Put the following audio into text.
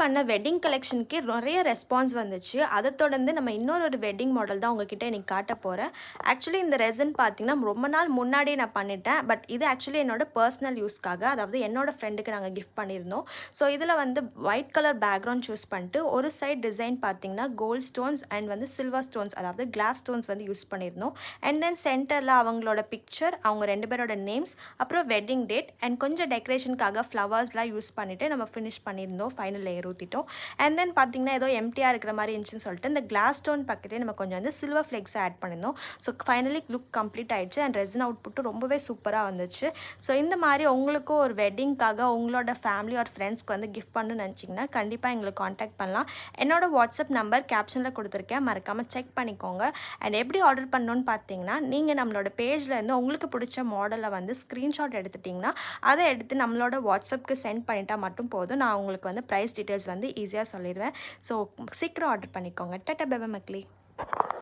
பண்ண வெட்டிங் கலெக்ஷனுக்கே நிறைய ரெஸ்பான்ஸ் வந்துச்சு. அதை தொடர்ந்து நம்ம இன்னொரு வெட்டிங் மாடல் தான் உங்ககிட்ட இன்னைக்கு காட்ட போகிறேன். ஆக்சுவலி இந்த ரெசன் பார்த்தீங்கன்னா ரொம்ப நாள் முன்னாடியே நான் பண்ணிட்டேன். பட் இது ஆக்சுவலி என்னோட பர்சனல் யூஸ்க்காக, அதாவது என்னோட ஃப்ரெண்டுக்கு நாங்கள் கிஃப்ட் பண்ணியிருந்தோம். ஸோ இதில் வந்து ஒயிட் கலர் பேக்ரவுண்ட் சூஸ் பண்ணிட்டு ஒரு சைட் டிசைன் பார்த்தீங்கன்னா கோல்ட் ஸ்டோன்ஸ் அண்ட் வந்து சில்வர் ஸ்டோன்ஸ், அதாவது கிளாஸ் ஸ்டோன்ஸ் வந்து யூஸ் பண்ணியிருந்தோம். அண்ட் தென் சென்டரில் அவங்களோட பிக்சர், அவங்க 2 பேரோட நேம்ஸ், அப்புறம் வெட்டிங் டேட் அண்ட் கொஞ்சம் டெக்கரேஷனுக்காக ஃப்ளவர்ஸ்லாம் யூஸ் பண்ணிவிட்டு நம்ம ஃபினிஷ் பண்ணியிருந்தோம். ஃபைனல் லேயர் ஊற்றிட்டோம். அண்ட் தென் பார்த்தீங்கன்னா ஏதோ எம்டியாக இருக்கிற மாதிரி இருந்துச்சுன்னு சொல்லிட்டு இந்த கிளாஸ் ஸ்டோன் பக்கத்தே நம்ம கொஞ்சம் வந்து சில்வர் ஃப்ளெக்ஸை ஆட் பண்ணியிருந்தோம். ஸோ ஃபைனலி லுக் கம்ப்ளீட் ஆகிடுச்சு. அண்ட் ரெசன் அவுட்புட்டும் ரொம்பவே சூப்பராக வந்துச்சு. ஸோ இந்த மாதிரி உங்களுக்கும் ஒரு வெட்டிங்காக உங்களோட ஃபேமிலி ஆர் ஃப்ரெண்ட்ஸ்க்கு வந்து கிஃப்ட் பண்ணணும்னு நினச்சிங்கன்னா கண்டிப்பாக எங்களுக்கு காண்டாக்ட் பண்ணலாம். என்னோட வாட்ஸ்அப் நம்பர் கேப்ஷனில் கொடுத்துருக்கேன், மறக்காமல் செக் பண்ணிக்கோங்க. அண்ட் எப்படி ஆர்டர் பண்ணணும்னு பார்த்தீங்கன்னா, நீங்கள் நம்மளோட பேஜ்லேருந்து உங்களுக்கு பிடிச்ச மாடலை வந்து ஸ்க்ரீன்ஷாட் எடுத்துட்டிங்கன்னா அதை எடுத்து நம்மளோட வாட்ஸ்அப்புக்கு சென்ட் பண்ணிட்டா மட்டும் போதும். நான் உங்களுக்கு வந்து ப்ரைஸ் டீட்டெயில்ஸ் வந்து ஈஸியாக சொல்லிடுவேன். ஸோ சீக்கிரம் ஆர்டர் பண்ணிக்கோங்க. டாடா பை பை மக்களே.